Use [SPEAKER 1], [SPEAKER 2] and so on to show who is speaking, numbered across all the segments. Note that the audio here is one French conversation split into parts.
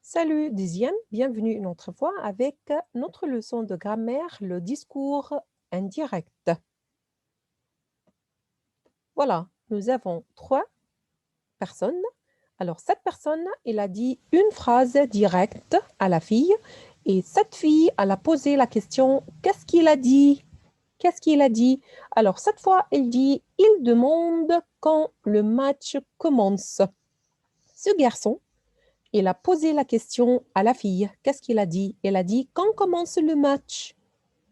[SPEAKER 1] Salut Diziane, bienvenue une autre fois avec notre leçon de grammaire, le discours indirect. Voilà, nous avons trois personnes. Alors cette personne, elle a dit une phrase directe à la fille et cette fille, elle a posé la question, qu'est-ce qu'il a dit? Qu'est-ce qu'il a dit? Alors cette fois, elle dit, il demande quand le match commence. Ce garçon, il a posé la question à la fille. Qu'est-ce qu'il a dit? Elle a dit, quand commence le match?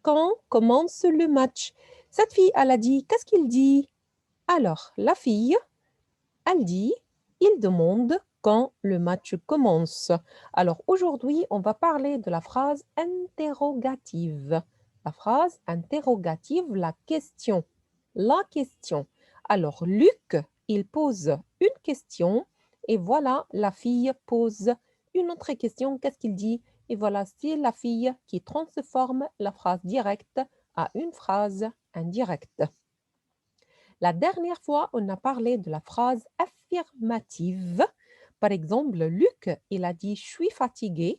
[SPEAKER 1] Quand commence le match? Cette fille, elle a dit, qu'est-ce qu'il dit? Alors, la fille, elle dit, il demande quand le match commence. Alors, aujourd'hui, on va parler de la phrase interrogative. La phrase interrogative, la question. La question. Alors, Luc, il pose une question et voilà, la fille pose une autre question. Qu'est-ce qu'il dit? Et voilà, c'est la fille qui transforme la phrase directe à une phrase indirecte. La dernière fois, on a parlé de la phrase affirmative. Par exemple, Luc, il a dit « je suis fatigué ».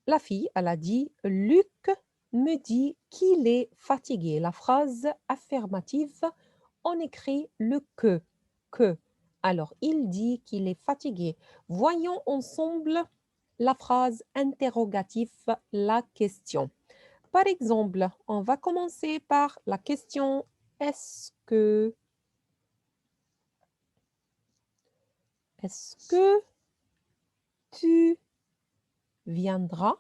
[SPEAKER 1] La fille, elle a dit « Luc me dit qu'il est fatigué ». La phrase affirmative, on écrit le que. Que. Alors, il dit qu'il est fatigué. Voyons ensemble la phrase interrogative, la question. Par exemple, on va commencer par la question « Est-ce que tu viendras? »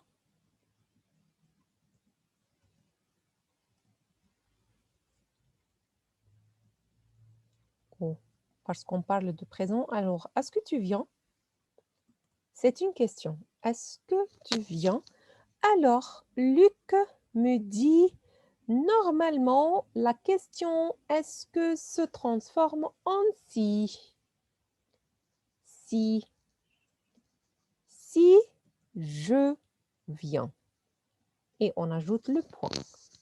[SPEAKER 1] Oh, parce qu'on parle de présent. Alors, est-ce que tu viens? C'est une question. Est-ce que tu viens? Alors, Luc me dit, normalement, la question est-ce que se transforme en si. Si. Si je viens. Et on ajoute le point.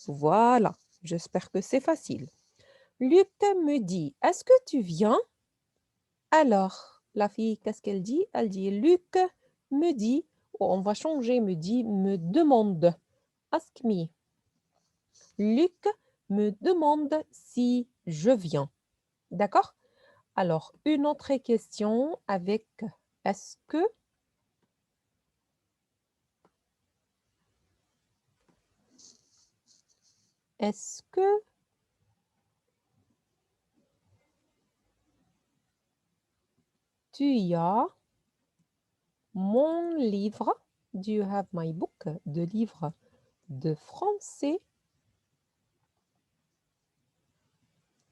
[SPEAKER 1] Voilà. J'espère que c'est facile. Luc me dit, est-ce que tu viens? Alors, la fille, qu'est-ce qu'elle dit? Elle dit, Luc me dit, on va changer, me dit, me demande. Ask me. Luc me demande si je viens. D'accord? Alors, une autre question avec est-ce que? Est-ce que tu as mon livre? Do you have my book? De livre de français.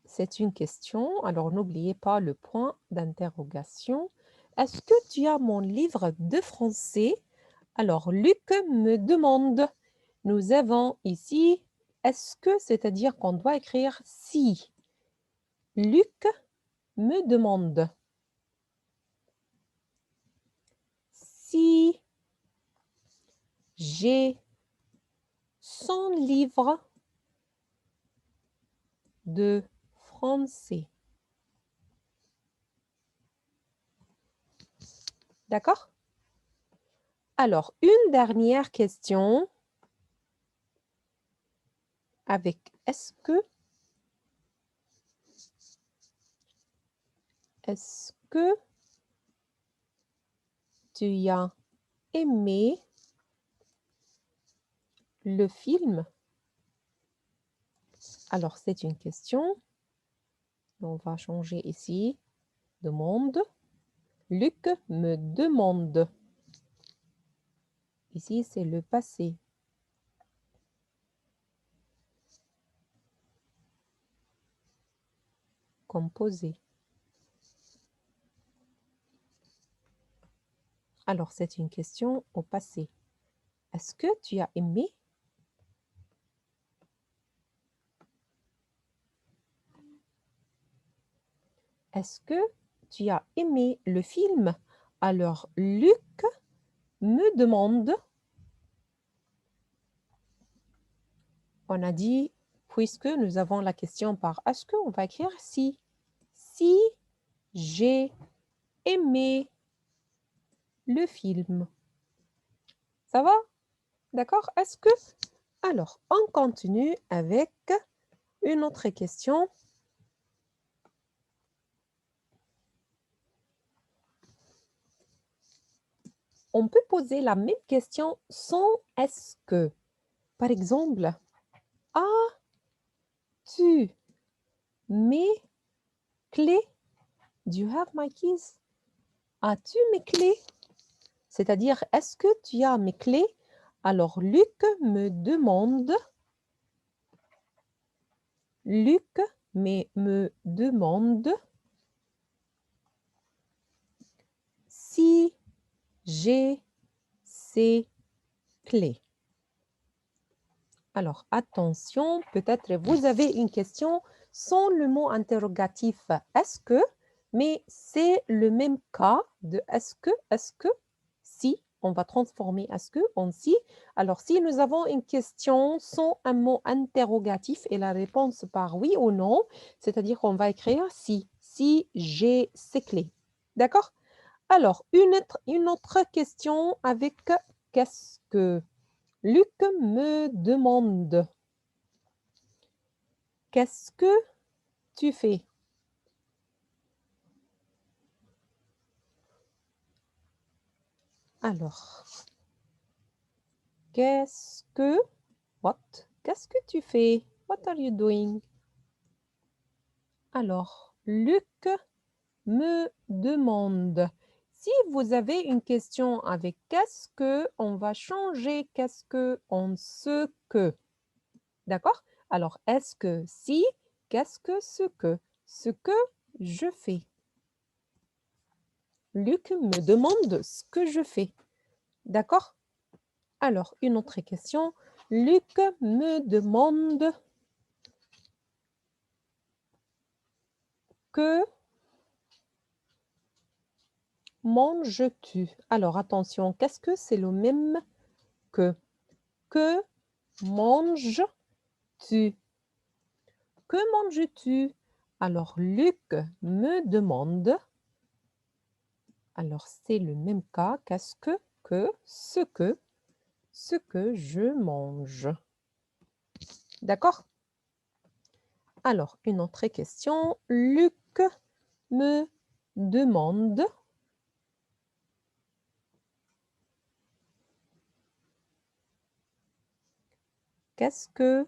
[SPEAKER 1] C'est une question. Alors, n'oubliez pas le point d'interrogation. Est-ce que tu as mon livre de français? Alors, Luc me demande. Nous avons ici est-ce que, c'est-à-dire qu'on doit écrire si. Luc me demande. Si j'ai son livre de français. D'accord? Alors, une dernière question avec est-ce que tu as aimé le film? Alors, c'est une question. On va changer ici. Demande. Luc me demande. Ici, c'est le passé. Composé. Alors, c'est une question au passé. Est-ce que tu as aimé? Est-ce que tu as aimé le film? Alors, Luc me demande. On a dit, puisque nous avons la question par est-ce que, on va écrire si. Si j'ai aimé le film? Ça va? D'accord? Est-ce que... Alors, on continue avec une autre question. On peut poser la même question sans est-ce que. Par exemple, as-tu mes clés? Do you have my keys? As-tu mes clés? C'est-à-dire, est-ce que tu as mes clés? Alors, Luc me demande si j'ai ses clés. Alors, attention, peut-être vous avez une question sans le mot interrogatif est-ce que, mais c'est le même cas de est-ce que, si, on va transformer est-ce que en si. Alors, si nous avons une question sans un mot interrogatif et la réponse par oui ou non, c'est-à-dire qu'on va écrire si j'ai ces clés. D'accord? Alors, une autre question avec qu'est-ce que? Luc me demande, qu'est-ce que tu fais? Alors, qu'est-ce que tu fais? What are you doing? Alors, Luc me demande. Si vous avez une question avec qu'est-ce que, on va changer qu'est-ce que en ce que. D'accord? Alors, est-ce que si, qu'est-ce que ce que je fais. Luc me demande ce que je fais. D'accord? Alors, une autre question. Luc me demande que manges-tu? Alors, attention, qu'est-ce que c'est le même que? Que manges-tu? Que manges-tu? Alors, Luc me demande. Alors, c'est le même cas. Qu'est-ce que, ce que je mange. D'accord? Alors, une autre question. Luc me demande qu'est-ce que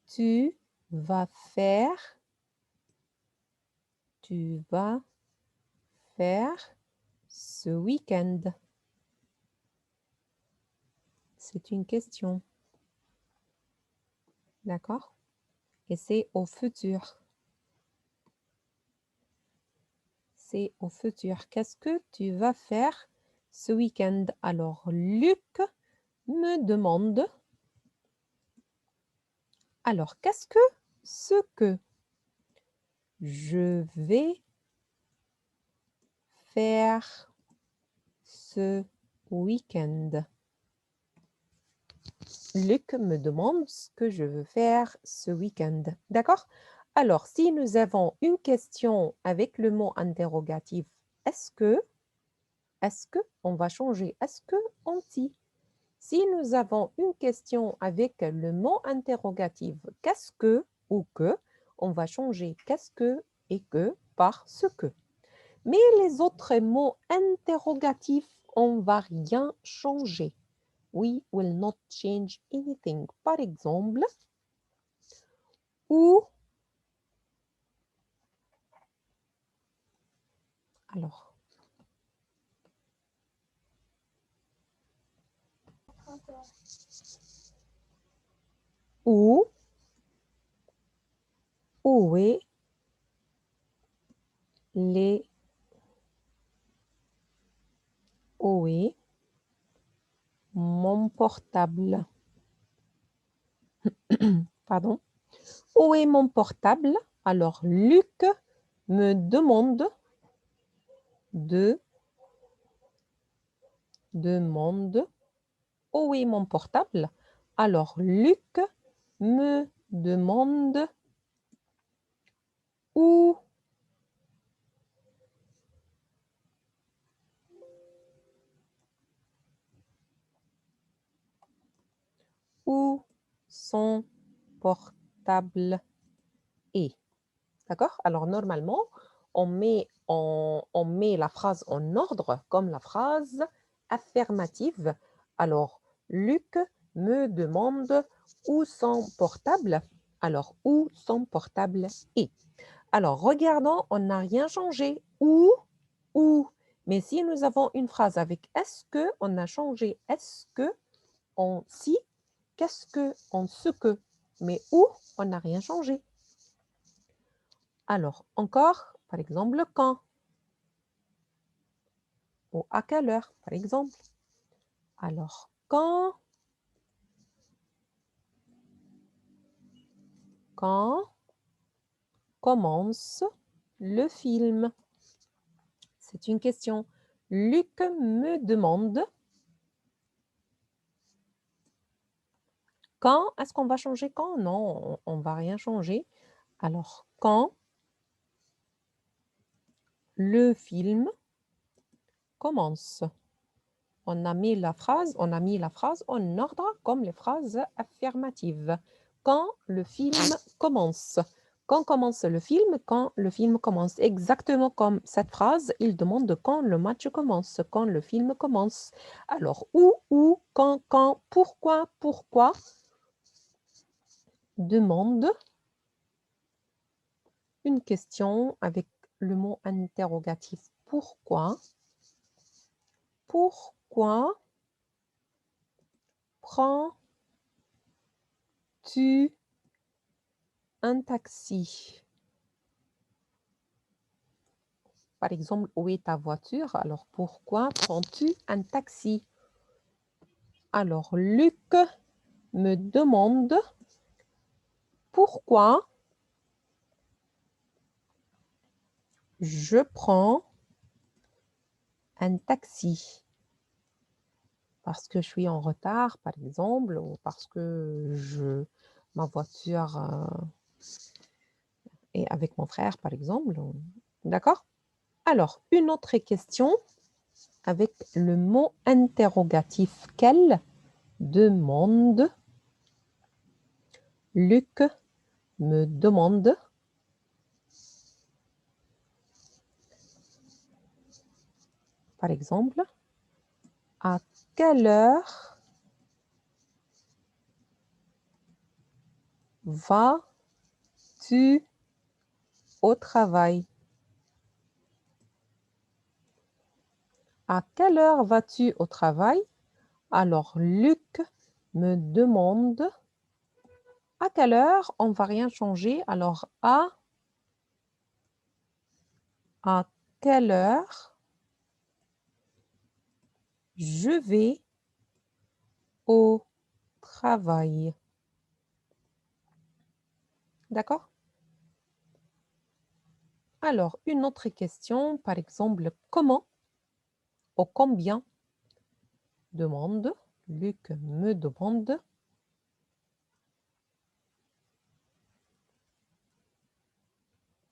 [SPEAKER 1] tu vas faire? Tu vas faire ce week-end? C'est une question. D'accord? Et c'est au futur. C'est au futur. Qu'est-ce que tu vas faire ce week-end? Alors, Luc me demande. Alors, qu'est-ce que ce que je vais faire ce week-end? Luc me demande ce que je veux faire ce week-end. D'accord? Alors, si nous avons une question avec le mot interrogatif, est-ce que, on va changer est-ce que en si. Si nous avons une question avec le mot interrogatif, qu'est-ce que ou que, on va changer qu'est-ce que et que par ce que. Mais les autres mots interrogatifs, on va rien changer. We will not change anything. Par exemple, où, alors, où, où est les, où est mon portable? Pardon. Où est mon portable? Alors, Luc me demande où est mon portable? Alors, Luc me demande Où où son portable est. D'accord? Alors, normalement, on met la phrase en ordre comme la phrase affirmative. Alors, Luc me demande où son portable. Alors, où son portable est. Alors, regardons, on n'a rien changé. Où. Mais si nous avons une phrase avec est-ce que, on a changé est-ce que en si, qu'est-ce que, en ce que. Mais où, on n'a rien changé. Alors, encore, par exemple, quand ou à quelle heure, par exemple. Alors, quand commence le film? C'est une question. Luc me demande quand est-ce qu'on va changer quand? Non, on ne va rien changer. Alors, quand le film commence. On a mis la phrase en ordre comme les phrases affirmatives. Quand le film commence. Quand commence le film? Quand le film commence. Exactement comme cette phrase, il demande quand le match commence, quand le film commence. Alors, où, quand, pourquoi, demande une question avec le mot interrogatif. Pourquoi prends-tu un taxi? Par exemple, où est ta voiture? Alors, pourquoi prends-tu un taxi? Alors, Luc me demande pourquoi je prends un taxi. Parce que je suis en retard, par exemple, ou parce que ma voiture est avec mon frère, par exemple. D'accord? Alors, une autre question avec le mot interrogatif. Quelle demande? Luc me demande. Par exemple, à quelle heure vas-tu au travail? À quelle heure vas-tu au travail? Alors, Luc me demande à quelle heure, on ne va rien changer. Alors, à quelle heure je vais au travail? D'accord? Alors, une autre question, par exemple, comment ou combien demande, Luc me demande.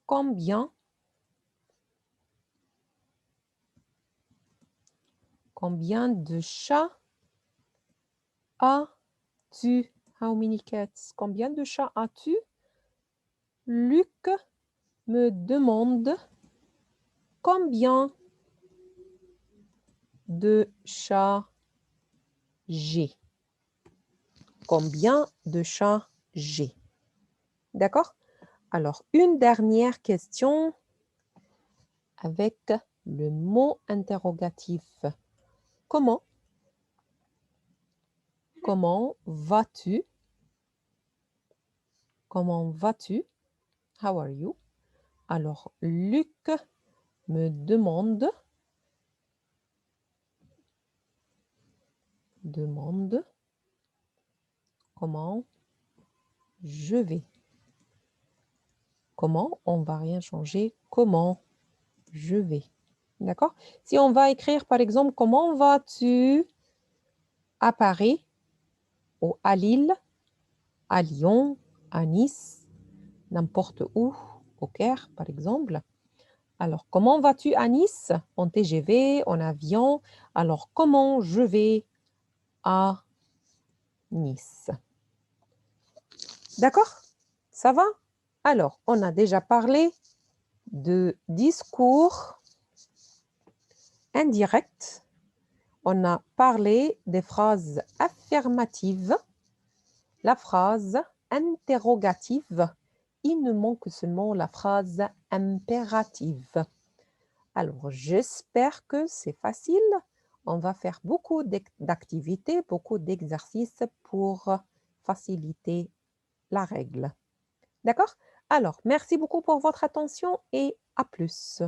[SPEAKER 1] Combien de chats as-tu? How many cats? Combien de chats as-tu? Luc me demande combien de chats j'ai. Combien de chats j'ai? D'accord? Alors, une dernière question avec le mot interrogatif. Comment vas-tu? Comment vas-tu? How are you? Alors, Luc me demande comment je vais. Comment? On ne va rien changer. Comment je vais. D'accord? Si on va écrire, par exemple, comment vas-tu à Paris ou à Lille, à Lyon, à Nice, n'importe où. au Caire, par exemple. Alors, comment vas-tu à Nice? En TGV, en avion. Alors, comment je vais à Nice? D'accord? Ça va? Alors, on a déjà parlé de discours indirect. On a parlé des phrases affirmatives, la phrase interrogative. Il nous manque seulement la phrase impérative. Alors, j'espère que c'est facile. On va faire beaucoup d'activités, beaucoup d'exercices pour faciliter la règle. D'accord? Alors, merci beaucoup pour votre attention et à plus.